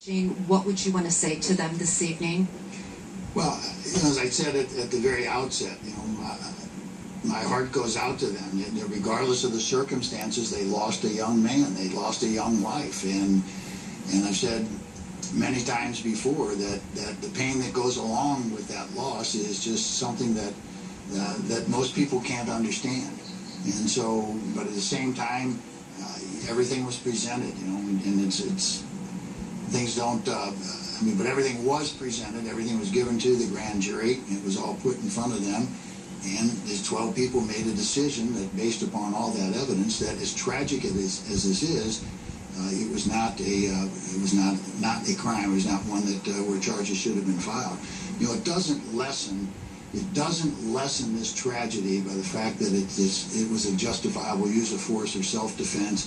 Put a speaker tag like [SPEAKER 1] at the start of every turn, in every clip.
[SPEAKER 1] Gene, what would you want to say to them this evening?
[SPEAKER 2] Well, as I said at the very outset, my heart goes out to them. Regardless of the circumstances, they lost a young man, they lost a young life, and I've said many times before that the pain that goes along with that loss is just something that most people can't understand. And so, but at the same time, everything was presented, and it's things don't. But everything was presented, everything was given to the grand jury, it was all put in front of them, and these 12 people made a decision that, based upon all that evidence, that as tragic as this is, it was not a crime. It was not one that where charges should have been filed. It doesn't lessen this tragedy by the fact that it was a justifiable use of force or self-defense.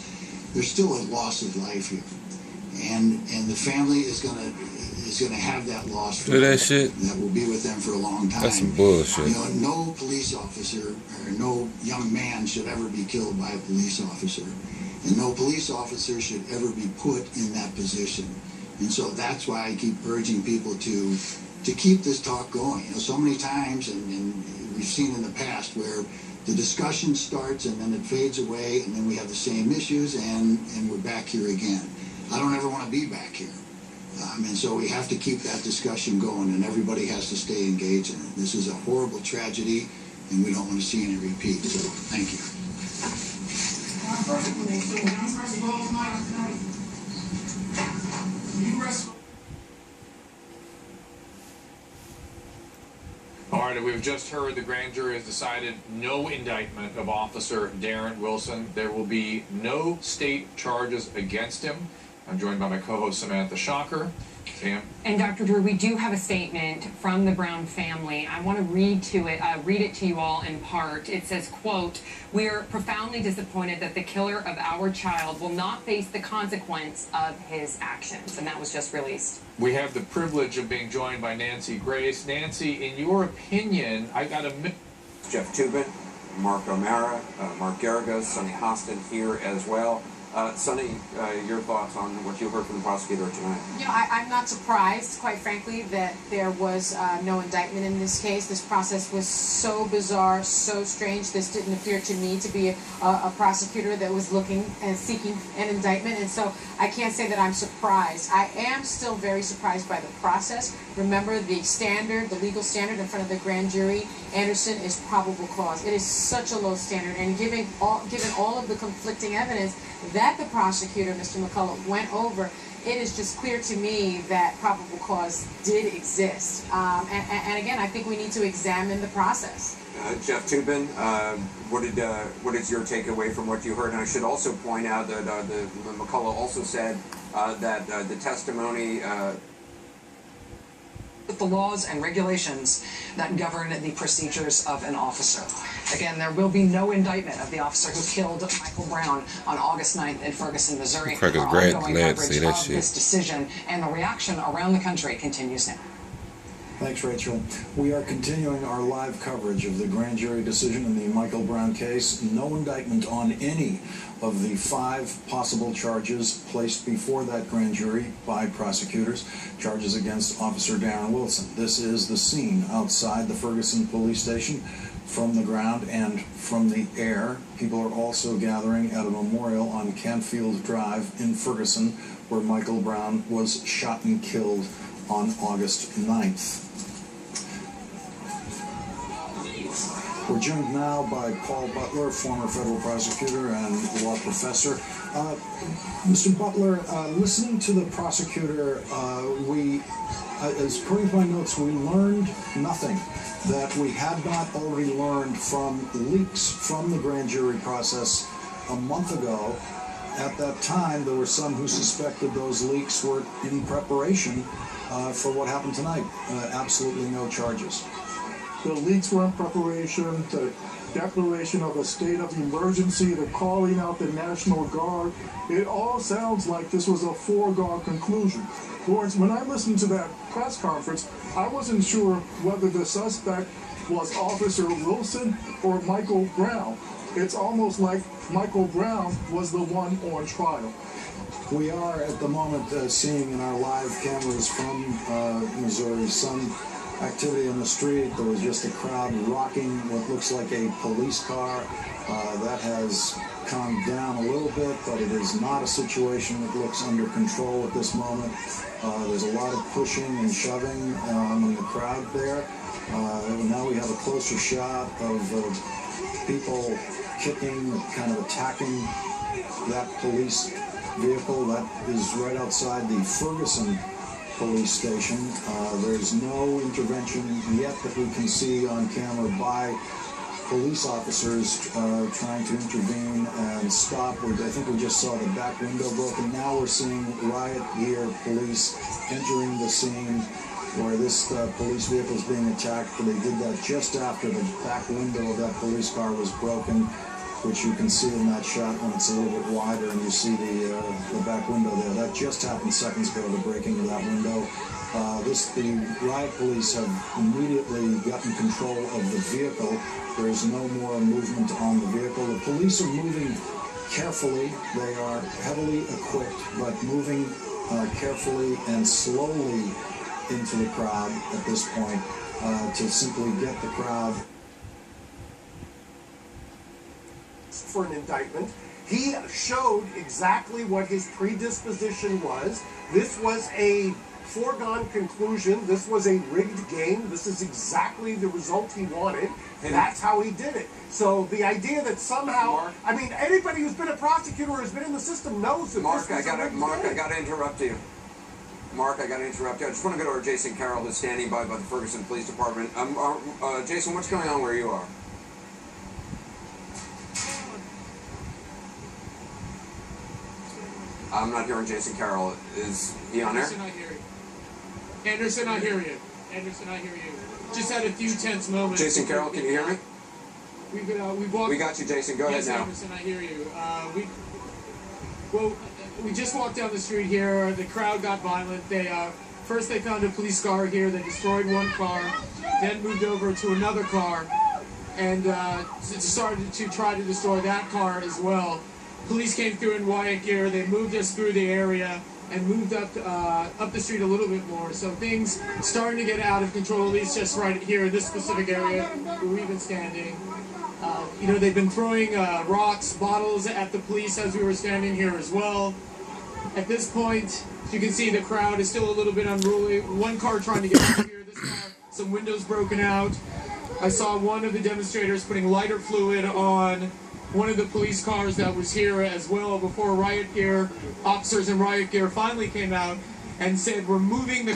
[SPEAKER 2] There's still a loss of life here, and the family is gonna have that loss for that will be with them for a long time.
[SPEAKER 3] That's some bullshit.
[SPEAKER 2] No police officer or no young man should ever be killed by a police officer, and no police officer should ever be put in that position. And so that's why I keep urging people to keep this talk going. So many times, and we've seen in the past where the discussion starts and then it fades away, and then we have the same issues, and we're back here again. I don't ever want to be back here. And so we have to keep that discussion going, and everybody has to stay engaged in it. This is a horrible tragedy, and we don't want to see any repeat. So, thank you.
[SPEAKER 4] All right, we've just heard the grand jury has decided no indictment of Officer Darren Wilson. There will be no state charges against him. I'm joined by my co-host Samantha Shocker. Sam.
[SPEAKER 5] And Dr. Drew, we do have a statement from the Brown family. I want to read it to you all in part. It says, quote, "We are profoundly disappointed that the killer of our child will not face the consequence of his actions." And that was just released.
[SPEAKER 4] We have the privilege of being joined by Nancy Grace. Nancy, in your opinion, I got a...
[SPEAKER 6] Jeff Toobin, Mark O'Mara, Mark Garagos, Sonny Hostin here as well. Sonny, your thoughts on what you heard from the prosecutor tonight?
[SPEAKER 7] I'm not surprised, quite frankly, that there was no indictment in this case. This process was so bizarre, so strange. This didn't appear to me to be a prosecutor that was looking and seeking an indictment, and so I can't say that I'm surprised. I am still very surprised by the process. Remember, the legal standard in front of the grand jury, Anderson, is probable cause. It is such a low standard, and given all of the conflicting evidence that the prosecutor, Mr. McCullough, went over, it is just clear to me that probable cause did exist. And again, I think we need to examine the process.
[SPEAKER 6] Jeff Toobin, what is your takeaway from what you heard? And I should also point out that McCullough also said that the testimony...
[SPEAKER 8] the laws and regulations that govern the procedures of an officer. Again, there will be no indictment of the officer who killed Michael Brown on August 9th in Ferguson, Missouri. Our ongoing coverage of this decision and the reaction around the country continues now.
[SPEAKER 9] Thanks, Rachel. We are continuing our live coverage of the grand jury decision in the Michael Brown case. No indictment on any of the 5 possible charges placed before that grand jury by prosecutors, charges against Officer Darren Wilson. This is the scene outside the Ferguson police station. From the ground and from the air, people are also gathering at a memorial on Canfield Drive in Ferguson, where Michael Brown was shot and killed on August 9th. We're joined now by Paul Butler, former federal prosecutor and law professor. Mr. Butler, listening to the prosecutor, as according to my notes, we learned nothing that we had not already learned from leaks from the grand jury process a month ago. At that time, there were some who suspected those leaks were in preparation for what happened tonight. Absolutely no charges.
[SPEAKER 10] The leaks were in preparation, the declaration of a state of emergency, the calling out the National Guard. It all sounds like this was a foregone conclusion. Lawrence, when I listened to that press conference, I wasn't sure whether the suspect was Officer Wilson or Michael Brown. It's almost like Michael Brown was the one on trial.
[SPEAKER 9] We are at the moment seeing in our live cameras from Missouri some activity on the street. There was just a crowd rocking what looks like a police car. That has calmed down a little bit, but it is not a situation that looks under control at this moment. There's a lot of pushing and shoving in the crowd there. Now we have a closer shot of people kicking, kind of attacking that police vehicle. That is right outside the Ferguson police station. There's no intervention yet that we can see on camera by police officers trying to intervene and stop. I think we just saw the back window broken. Now we're seeing riot gear police entering the scene where this police vehicle is being attacked. They did that just after the back window of that police car was broken, which you can see in that shot when it's a little bit wider and you see the back window there. That just happened seconds ago, the breaking of that window. The riot police have immediately gotten control of the vehicle. There's no more movement on the vehicle. The police are moving carefully. They are heavily equipped, but moving carefully and slowly into the crowd at this point to simply get the crowd.
[SPEAKER 3] For an indictment. He showed exactly what his predisposition was. This was a foregone conclusion. This was a rigged game. This is exactly the result he wanted. And that's how he did it. So the idea that somehow, I mean, anybody who's been a prosecutor or has been in the system knows that
[SPEAKER 6] Mark, I got to interrupt you. Mark, I got to interrupt you. I just want to go to our Jason Carroll, who's standing by the Ferguson Police Department. Jason, what's going on where you are? I'm not hearing Jason Carroll. Is he on there?
[SPEAKER 11] Anderson, I hear you. Anderson, I hear you. Anderson, I hear you. Just had a few tense moments.
[SPEAKER 6] Jason Carroll, can you hear me?
[SPEAKER 11] We
[SPEAKER 6] got you, Jason. Go ahead now.
[SPEAKER 11] Anderson, I hear you. We just walked down the street here. The crowd got violent. First they found a police car here. They destroyed one car, then moved over to another car, and started to try to destroy that car as well. Police came through in riot gear. They moved us through the area and moved up the street a little bit more. So things starting to get out of control, at least just right here in this specific area where we've been standing. They've been throwing rocks, bottles at the police as we were standing here as well. At this point, you can see the crowd is still a little bit unruly. One car trying to get out of here. This car, some windows broken out. I saw one of the demonstrators putting lighter fluid on one of the police cars that was here as well before riot gear officers in riot gear finally came out and said, we're moving the